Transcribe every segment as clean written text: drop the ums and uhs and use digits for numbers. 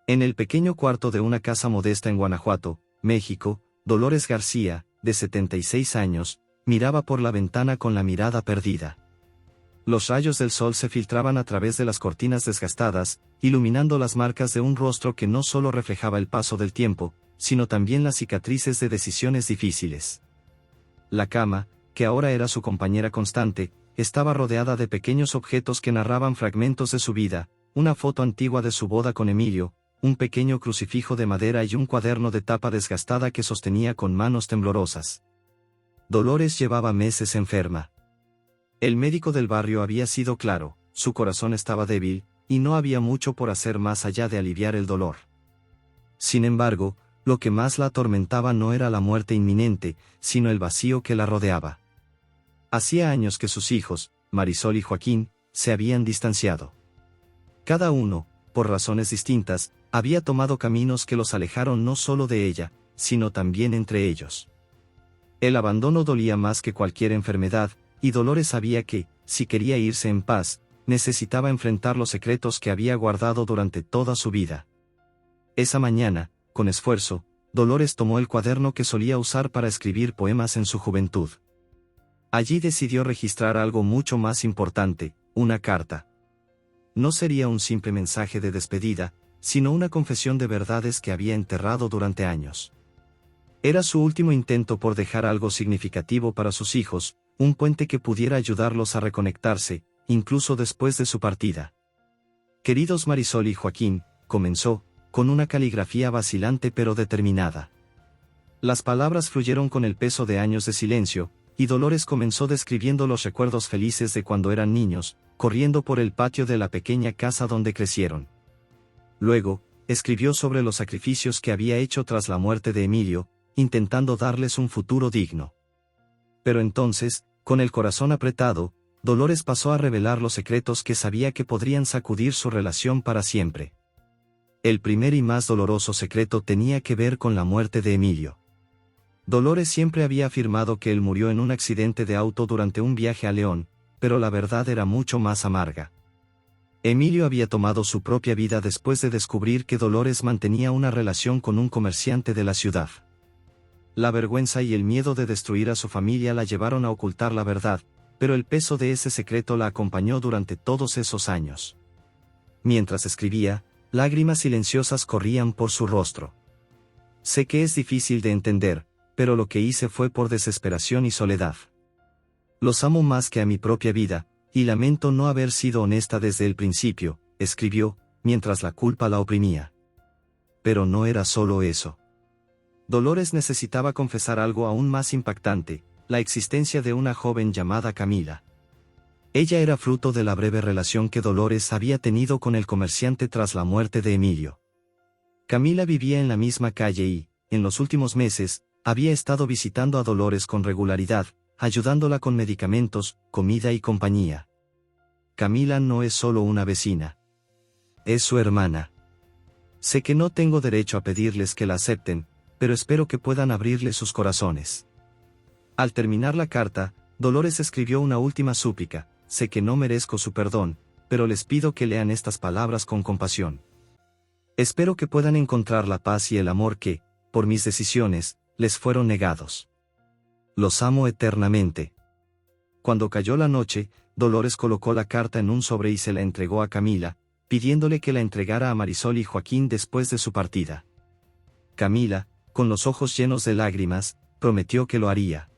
En el pequeño cuarto de una casa modesta en Guanajuato, México, Dolores García, de 76 años, miraba por la ventana con la mirada perdida. Los rayos del sol se filtraban a través de las cortinas desgastadas, iluminando las marcas de un rostro que no solo reflejaba el paso del tiempo, sino también las cicatrices de decisiones difíciles. La cama, que ahora era su compañera constante, estaba rodeada de pequeños objetos que narraban fragmentos de su vida, una foto antigua de su boda con Emilio, un pequeño crucifijo de madera y un cuaderno de tapa desgastada que sostenía con manos temblorosas. Dolores llevaba meses enferma. El médico del barrio había sido claro, su corazón estaba débil, y no había mucho por hacer más allá de aliviar el dolor. Sin embargo, lo que más la atormentaba no era la muerte inminente, sino el vacío que la rodeaba. Hacía años que sus hijos, Marisol y Joaquín, se habían distanciado. Cada uno, por razones distintas, había tomado caminos que los alejaron no solo de ella, sino también entre ellos. El abandono dolía más que cualquier enfermedad, y Dolores sabía que, si quería irse en paz, necesitaba enfrentar los secretos que había guardado durante toda su vida. Esa mañana, con esfuerzo, Dolores tomó el cuaderno que solía usar para escribir poemas en su juventud. Allí decidió registrar algo mucho más importante, una carta. No sería un simple mensaje de despedida, sino una confesión de verdades que había enterrado durante años. Era su último intento por dejar algo significativo para sus hijos, un puente que pudiera ayudarlos a reconectarse, incluso después de su partida. Queridos Marisol y Joaquín, comenzó, con una caligrafía vacilante pero determinada. Las palabras fluyeron con el peso de años de silencio, y Dolores comenzó describiendo los recuerdos felices de cuando eran niños, corriendo por el patio de la pequeña casa donde crecieron. Luego, escribió sobre los sacrificios que había hecho tras la muerte de Emilio, intentando darles un futuro digno. Pero entonces, con el corazón apretado, Dolores pasó a revelar los secretos que sabía que podrían sacudir su relación para siempre. El primer y más doloroso secreto tenía que ver con la muerte de Emilio. Dolores siempre había afirmado que él murió en un accidente de auto durante un viaje a León, pero la verdad era mucho más amarga. Emilio había tomado su propia vida después de descubrir que Dolores mantenía una relación con un comerciante de la ciudad. La vergüenza y el miedo de destruir a su familia la llevaron a ocultar la verdad, pero el peso de ese secreto la acompañó durante todos esos años. Mientras escribía, lágrimas silenciosas corrían por su rostro. Sé que es difícil de entender, pero lo que hice fue por desesperación y soledad. Los amo más que a mi propia vida, y lamento no haber sido honesta desde el principio, escribió, mientras la culpa la oprimía. Pero no era solo eso. Dolores necesitaba confesar algo aún más impactante, la existencia de una joven llamada Camila. Ella era fruto de la breve relación que Dolores había tenido con el comerciante tras la muerte de Emilio. Camila vivía en la misma calle y, en los últimos meses, había estado visitando a Dolores con regularidad, ayudándola con medicamentos, comida y compañía. Camila no es solo una vecina. Es su hermana. Sé que no tengo derecho a pedirles que la acepten, pero espero que puedan abrirle sus corazones. Al terminar la carta, Dolores escribió una última súplica: sé que no merezco su perdón, pero les pido que lean estas palabras con compasión. Espero que puedan encontrar la paz y el amor que, por mis decisiones, les fueron negados. Los amo eternamente. Cuando cayó la noche, Dolores colocó la carta en un sobre y se la entregó a Camila, pidiéndole que la entregara a Marisol y Joaquín después de su partida. Camila, con los ojos llenos de lágrimas, prometió que lo haría.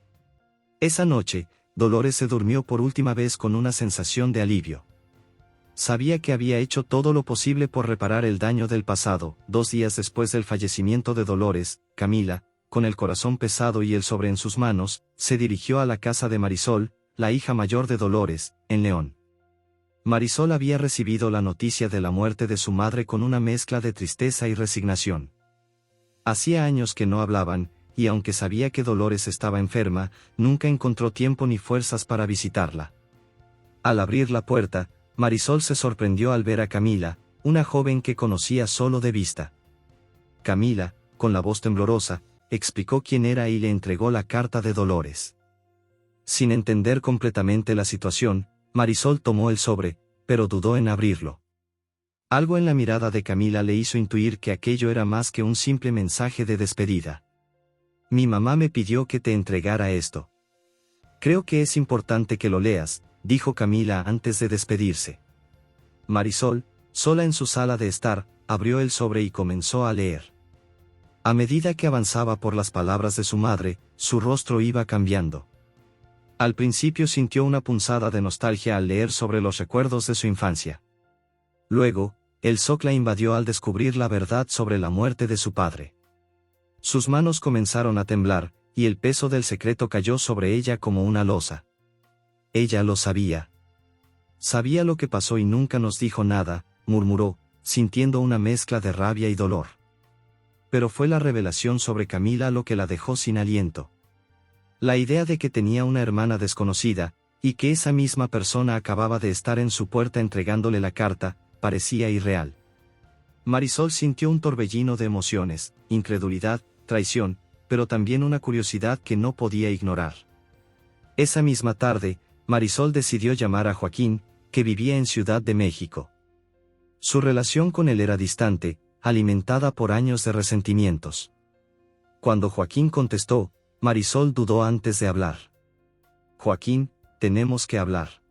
Esa noche, Dolores se durmió por última vez con una sensación de alivio. Sabía que había hecho todo lo posible por reparar el daño del pasado. 2 días después del fallecimiento de Dolores, Camila, con el corazón pesado y el sobre en sus manos, se dirigió a la casa de Marisol, la hija mayor de Dolores, en León. Marisol había recibido la noticia de la muerte de su madre con una mezcla de tristeza y resignación. Hacía años que no hablaban, y aunque sabía que Dolores estaba enferma, nunca encontró tiempo ni fuerzas para visitarla. Al abrir la puerta, Marisol se sorprendió al ver a Camila, una joven que conocía solo de vista. Camila, con la voz temblorosa, explicó quién era y le entregó la carta de Dolores. Sin entender completamente la situación, Marisol tomó el sobre, pero dudó en abrirlo. Algo en la mirada de Camila le hizo intuir que aquello era más que un simple mensaje de despedida. Mi mamá me pidió que te entregara esto. Creo que es importante que lo leas, dijo Camila antes de despedirse. Marisol, sola en su sala de estar, abrió el sobre y comenzó a leer. A medida que avanzaba por las palabras de su madre, su rostro iba cambiando. Al principio sintió una punzada de nostalgia al leer sobre los recuerdos de su infancia. Luego, el shock la invadió al descubrir la verdad sobre la muerte de su padre. Sus manos comenzaron a temblar, y el peso del secreto cayó sobre ella como una losa. Ella lo sabía. Sabía lo que pasó y nunca nos dijo nada, murmuró, sintiendo una mezcla de rabia y dolor. Pero fue la revelación sobre Camila lo que la dejó sin aliento. La idea de que tenía una hermana desconocida, y que esa misma persona acababa de estar en su puerta entregándole la carta, parecía irreal. Marisol sintió un torbellino de emociones, incredulidad, traición, pero también una curiosidad que no podía ignorar. Esa misma tarde, Marisol decidió llamar a Joaquín, que vivía en Ciudad de México. Su relación con él era distante, alimentada por años de resentimientos. Cuando Joaquín contestó, Marisol dudó antes de hablar. Joaquín, tenemos que hablar.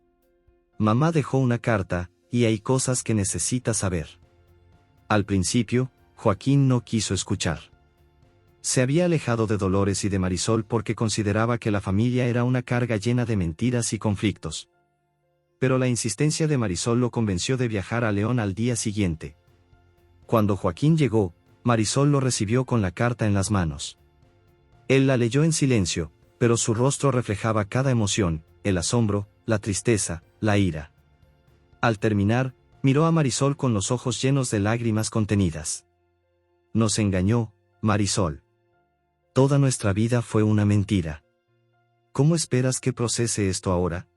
Mamá dejó una carta, y hay cosas que necesita saber. Al principio, Joaquín no quiso escuchar. Se había alejado de Dolores y de Marisol porque consideraba que la familia era una carga llena de mentiras y conflictos. Pero la insistencia de Marisol lo convenció de viajar a León al día siguiente. Cuando Joaquín llegó, Marisol lo recibió con la carta en las manos. Él la leyó en silencio, pero su rostro reflejaba cada emoción, el asombro, la tristeza, la ira. Al terminar, miró a Marisol con los ojos llenos de lágrimas contenidas. Nos engañó, Marisol. Toda nuestra vida fue una mentira. ¿Cómo esperas que procese esto ahora?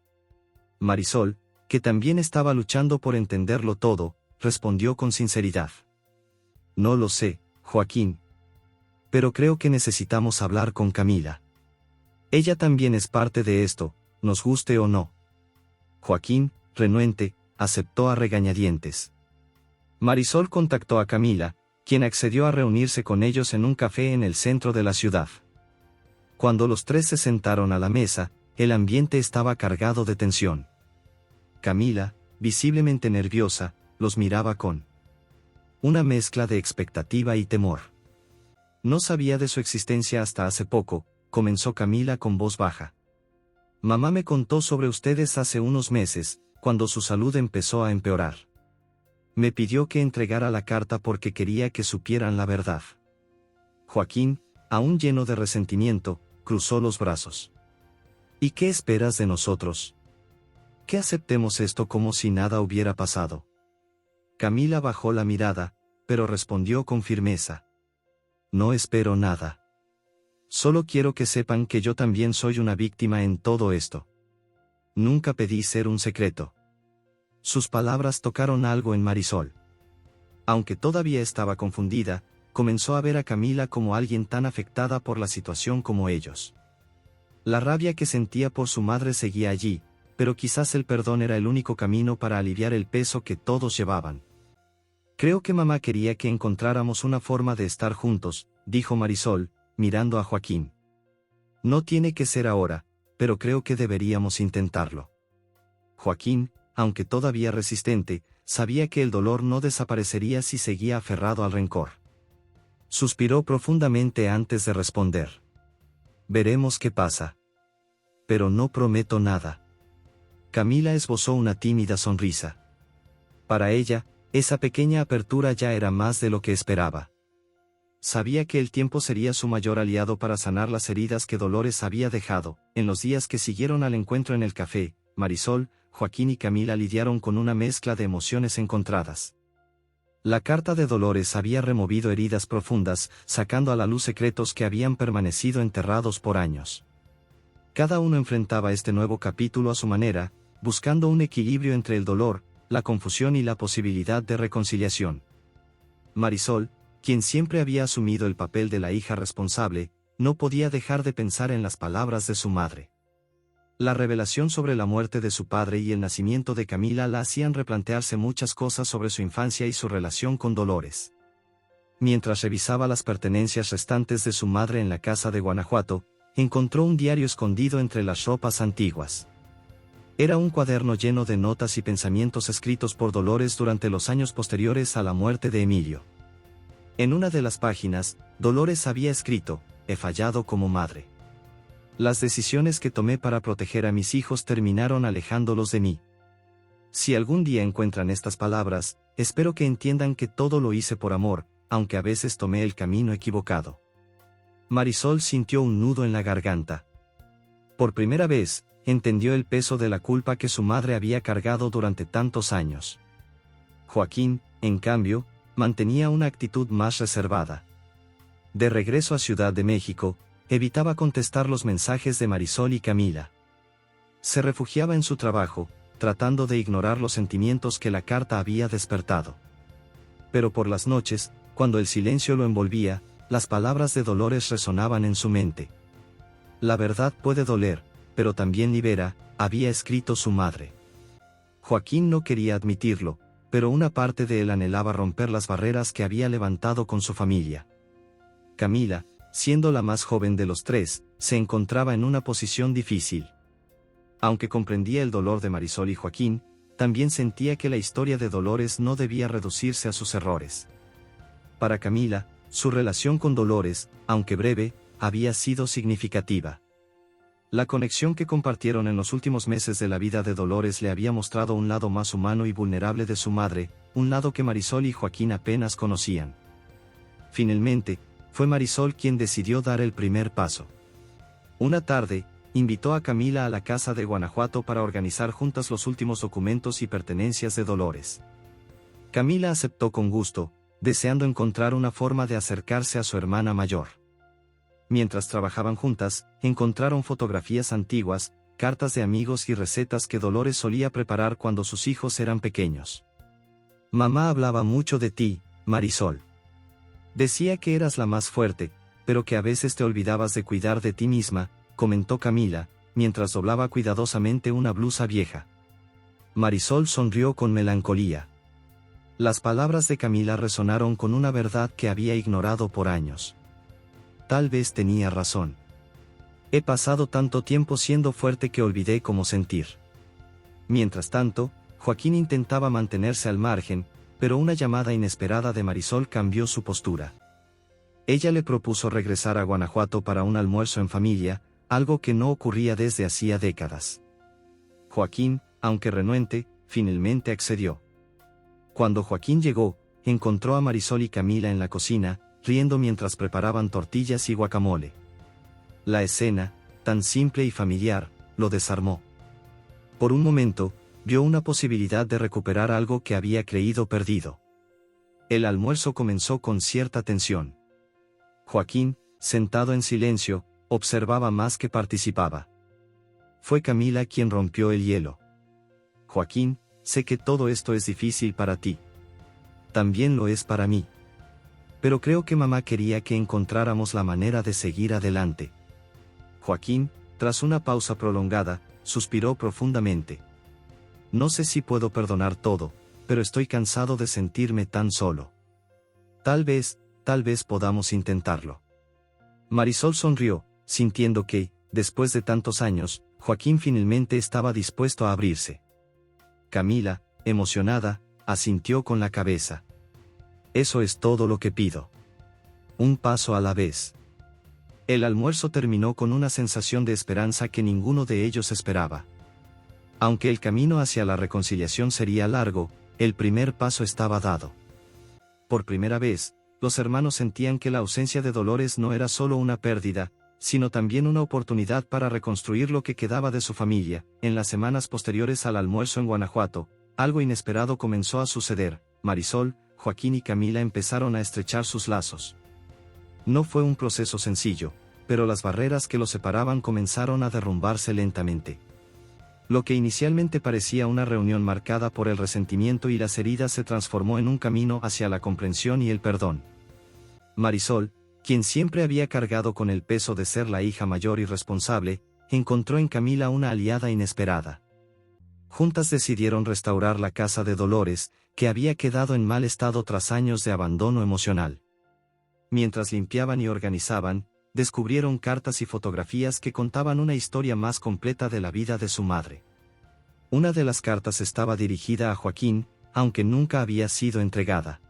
Marisol, que también estaba luchando por entenderlo todo, respondió con sinceridad. No lo sé, Joaquín. Pero creo que necesitamos hablar con Camila. Ella también es parte de esto, nos guste o no. Joaquín, renuente, aceptó a regañadientes. Marisol contactó a Camila, quien accedió a reunirse con ellos en un café en el centro de la ciudad. Cuando los tres se sentaron a la mesa, el ambiente estaba cargado de tensión. Camila, visiblemente nerviosa, los miraba con una mezcla de expectativa y temor. No sabía de su existencia hasta hace poco, comenzó Camila con voz baja. Mamá me contó sobre ustedes hace unos meses, cuando su salud empezó a empeorar. Me pidió que entregara la carta porque quería que supieran la verdad. Joaquín, aún lleno de resentimiento, cruzó los brazos. ¿Y qué esperas de nosotros? ¿Que aceptemos esto como si nada hubiera pasado? Camila bajó la mirada, pero respondió con firmeza. No espero nada. Solo quiero que sepan que yo también soy una víctima en todo esto. Nunca pedí ser un secreto. Sus palabras tocaron algo en Marisol. Aunque todavía estaba confundida, comenzó a ver a Camila como alguien tan afectada por la situación como ellos. La rabia que sentía por su madre seguía allí, pero quizás el perdón era el único camino para aliviar el peso que todos llevaban. Creo que mamá quería que encontráramos una forma de estar juntos, dijo Marisol, mirando a Joaquín. No tiene que ser ahora, pero creo que deberíamos intentarlo. Joaquín, aunque todavía resistente, sabía que el dolor no desaparecería si seguía aferrado al rencor. Suspiró profundamente antes de responder. Veremos qué pasa. Pero no prometo nada. Camila esbozó una tímida sonrisa. Para ella, esa pequeña apertura ya era más de lo que esperaba. Sabía que el tiempo sería su mayor aliado para sanar las heridas que Dolores había dejado. En los días que siguieron al encuentro en el café, Marisol, Joaquín y Camila lidiaron con una mezcla de emociones encontradas. La carta de Dolores había removido heridas profundas, sacando a la luz secretos que habían permanecido enterrados por años. Cada uno enfrentaba este nuevo capítulo a su manera, buscando un equilibrio entre el dolor, la confusión y la posibilidad de reconciliación. Marisol, quien siempre había asumido el papel de la hija responsable, no podía dejar de pensar en las palabras de su madre. La revelación sobre la muerte de su padre y el nacimiento de Camila la hacían replantearse muchas cosas sobre su infancia y su relación con Dolores. Mientras revisaba las pertenencias restantes de su madre en la casa de Guanajuato, encontró un diario escondido entre las ropas antiguas. Era un cuaderno lleno de notas y pensamientos escritos por Dolores durante los años posteriores a la muerte de Emilio. En una de las páginas, Dolores había escrito: «He fallado como madre. Las decisiones que tomé para proteger a mis hijos terminaron alejándolos de mí. Si algún día encuentran estas palabras, espero que entiendan que todo lo hice por amor, aunque a veces tomé el camino equivocado». Marisol sintió un nudo en la garganta. Por primera vez, entendió el peso de la culpa que su madre había cargado durante tantos años. Joaquín, en cambio, mantenía una actitud más reservada. De regreso a Ciudad de México, evitaba contestar los mensajes de Marisol y Camila. Se refugiaba en su trabajo, tratando de ignorar los sentimientos que la carta había despertado. Pero por las noches, cuando el silencio lo envolvía, las palabras de Dolores resonaban en su mente. «La verdad puede doler, pero también libera», había escrito su madre. Joaquín no quería admitirlo, pero una parte de él anhelaba romper las barreras que había levantado con su familia. Camila, siendo la más joven de los tres, se encontraba en una posición difícil. Aunque comprendía el dolor de Marisol y Joaquín, también sentía que la historia de Dolores no debía reducirse a sus errores. Para Camila, su relación con Dolores, aunque breve, había sido significativa. La conexión que compartieron en los últimos meses de la vida de Dolores le había mostrado un lado más humano y vulnerable de su madre, un lado que Marisol y Joaquín apenas conocían. Finalmente, fue Marisol quien decidió dar el primer paso. Una tarde, invitó a Camila a la casa de Guanajuato para organizar juntas los últimos documentos y pertenencias de Dolores. Camila aceptó con gusto, deseando encontrar una forma de acercarse a su hermana mayor. Mientras trabajaban juntas, encontraron fotografías antiguas, cartas de amigos y recetas que Dolores solía preparar cuando sus hijos eran pequeños. «Mamá hablaba mucho de ti, Marisol. Decía que eras la más fuerte, pero que a veces te olvidabas de cuidar de ti misma», comentó Camila, mientras doblaba cuidadosamente una blusa vieja. Marisol sonrió con melancolía. Las palabras de Camila resonaron con una verdad que había ignorado por años. Tal vez tenía razón. «He pasado tanto tiempo siendo fuerte que olvidé cómo sentir». Mientras tanto, Joaquín intentaba mantenerse al margen, pero una llamada inesperada de Marisol cambió su postura. Ella le propuso regresar a Guanajuato para un almuerzo en familia, algo que no ocurría desde hacía décadas. Joaquín, aunque renuente, finalmente accedió. Cuando Joaquín llegó, encontró a Marisol y Camila en la cocina, riendo mientras preparaban tortillas y guacamole. La escena, tan simple y familiar, lo desarmó. Por un momento, vio una posibilidad de recuperar algo que había creído perdido. El almuerzo comenzó con cierta tensión. Joaquín, sentado en silencio, observaba más que participaba. Fue Camila quien rompió el hielo. «Joaquín, sé que todo esto es difícil para ti. También lo es para mí. Pero creo que mamá quería que encontráramos la manera de seguir adelante». Joaquín, tras una pausa prolongada, suspiró profundamente. «No sé si puedo perdonar todo, pero estoy cansado de sentirme tan solo. Tal vez podamos intentarlo». Marisol sonrió, sintiendo que, después de tantos años, Joaquín finalmente estaba dispuesto a abrirse. Camila, emocionada, asintió con la cabeza. «Eso es todo lo que pido. Un paso a la vez». El almuerzo terminó con una sensación de esperanza que ninguno de ellos esperaba. Aunque el camino hacia la reconciliación sería largo, el primer paso estaba dado. Por primera vez, los hermanos sentían que la ausencia de Dolores no era solo una pérdida, sino también una oportunidad para reconstruir lo que quedaba de su familia. En las semanas posteriores al almuerzo en Guanajuato, algo inesperado comenzó a suceder. Marisol, Joaquín y Camila empezaron a estrechar sus lazos. No fue un proceso sencillo, pero las barreras que los separaban comenzaron a derrumbarse lentamente. Lo que inicialmente parecía una reunión marcada por el resentimiento y las heridas se transformó en un camino hacia la comprensión y el perdón. Marisol, quien siempre había cargado con el peso de ser la hija mayor y responsable, encontró en Camila una aliada inesperada. Juntas decidieron restaurar la casa de Dolores, que había quedado en mal estado tras años de abandono emocional. Mientras limpiaban y organizaban, descubrieron cartas y fotografías que contaban una historia más completa de la vida de su madre. Una de las cartas estaba dirigida a Joaquín, aunque nunca había sido entregada.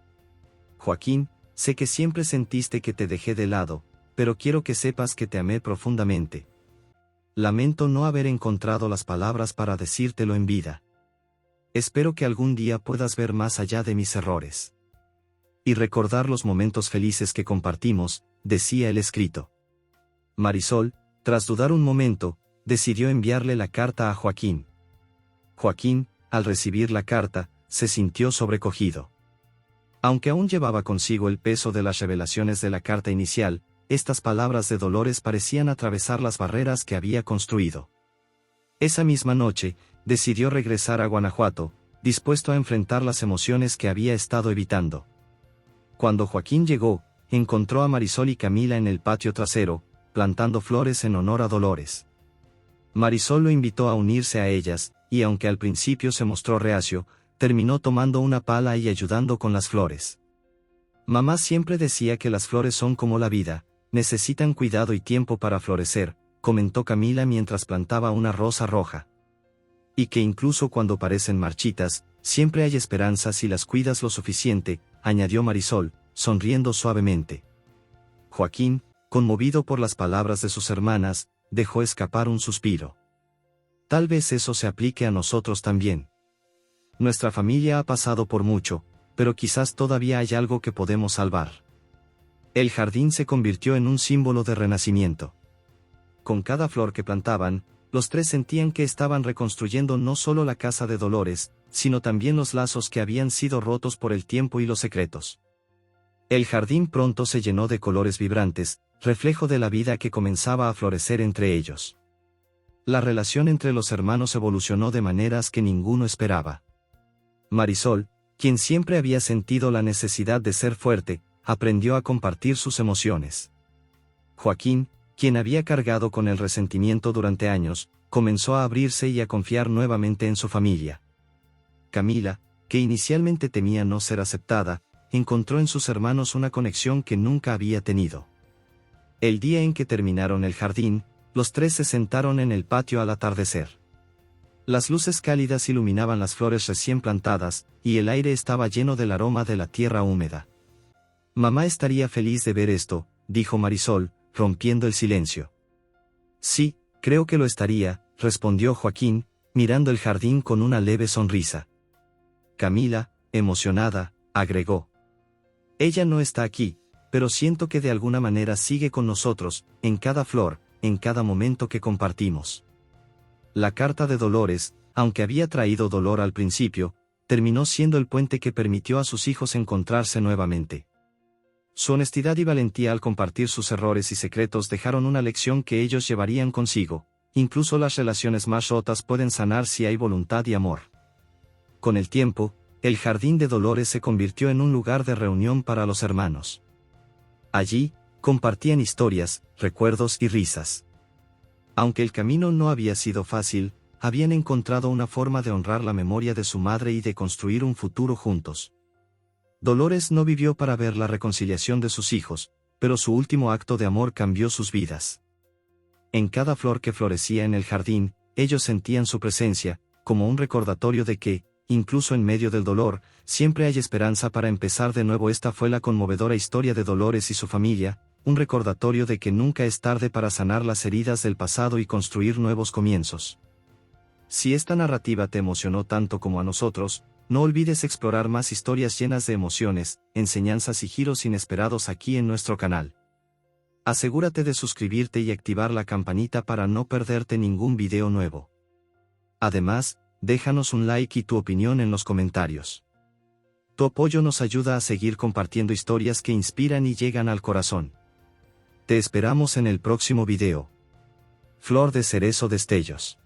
Joaquín, sé que siempre sentiste que te dejé de lado, pero quiero que sepas que te amé profundamente. Lamento no haber encontrado las palabras para decírtelo en vida. Espero que algún día puedas ver más allá de mis errores. Y recordar los momentos felices que compartimos, decía el escrito. Marisol, tras dudar un momento, decidió enviarle la carta a Joaquín. Joaquín, al recibir la carta, se sintió sobrecogido. Aunque aún llevaba consigo el peso de las revelaciones de la carta inicial, estas palabras de Dolores parecían atravesar las barreras que había construido. Esa misma noche, decidió regresar a Guanajuato, dispuesto a enfrentar las emociones que había estado evitando. Cuando Joaquín llegó, encontró a Marisol y Camila en el patio trasero, plantando flores en honor a Dolores. Marisol lo invitó a unirse a ellas, y aunque al principio se mostró reacio, terminó tomando una pala y ayudando con las flores. Mamá siempre decía que las flores son como la vida, necesitan cuidado y tiempo para florecer, comentó Camila mientras plantaba una rosa roja. Y que incluso cuando parecen marchitas, siempre hay esperanza si las cuidas lo suficiente, añadió Marisol, sonriendo suavemente. Joaquín, conmovido por las palabras de sus hermanas, dejó escapar un suspiro. Tal vez eso se aplique a nosotros también. Nuestra familia ha pasado por mucho, pero quizás todavía hay algo que podemos salvar. El jardín se convirtió en un símbolo de renacimiento. Con cada flor que plantaban, los tres sentían que estaban reconstruyendo no solo la casa de Dolores, sino también los lazos que habían sido rotos por el tiempo y los secretos. El jardín pronto se llenó de colores vibrantes, reflejo de la vida que comenzaba a florecer entre ellos. La relación entre los hermanos evolucionó de maneras que ninguno esperaba. Marisol, quien siempre había sentido la necesidad de ser fuerte, aprendió a compartir sus emociones. Joaquín, quien había cargado con el resentimiento durante años, comenzó a abrirse y a confiar nuevamente en su familia. Camila, que inicialmente temía no ser aceptada, encontró en sus hermanos una conexión que nunca había tenido. El día en que terminaron el jardín, los tres se sentaron en el patio al atardecer. Las luces cálidas iluminaban las flores recién plantadas, y el aire estaba lleno del aroma de la tierra húmeda. Mamá estaría feliz de ver esto, dijo Marisol, rompiendo el silencio. Sí, creo que lo estaría, respondió Joaquín, mirando el jardín con una leve sonrisa. Camila, emocionada, agregó. Ella no está aquí, pero siento que de alguna manera sigue con nosotros, en cada flor, en cada momento que compartimos. La carta de Dolores, aunque había traído dolor al principio, terminó siendo el puente que permitió a sus hijos encontrarse nuevamente. Su honestidad y valentía al compartir sus errores y secretos dejaron una lección que ellos llevarían consigo. Incluso las relaciones más rotas pueden sanar si hay voluntad y amor. Con el tiempo, el jardín de Dolores se convirtió en un lugar de reunión para los hermanos. Allí, compartían historias, recuerdos y risas. Aunque el camino no había sido fácil, habían encontrado una forma de honrar la memoria de su madre y de construir un futuro juntos. Dolores no vivió para ver la reconciliación de sus hijos, pero su último acto de amor cambió sus vidas. En cada flor que florecía en el jardín, ellos sentían su presencia, como un recordatorio de que, incluso en medio del dolor, siempre hay esperanza para empezar de nuevo. Esta fue la conmovedora historia de Dolores y su familia, un recordatorio de que nunca es tarde para sanar las heridas del pasado y construir nuevos comienzos. Si esta narrativa te emocionó tanto como a nosotros, no olvides explorar más historias llenas de emociones, enseñanzas y giros inesperados aquí en nuestro canal. Asegúrate de suscribirte y activar la campanita para no perderte ningún video nuevo. Además, déjanos un like y tu opinión en los comentarios. Tu apoyo nos ayuda a seguir compartiendo historias que inspiran y llegan al corazón. Te esperamos en el próximo video. Flor de cerezo destellos.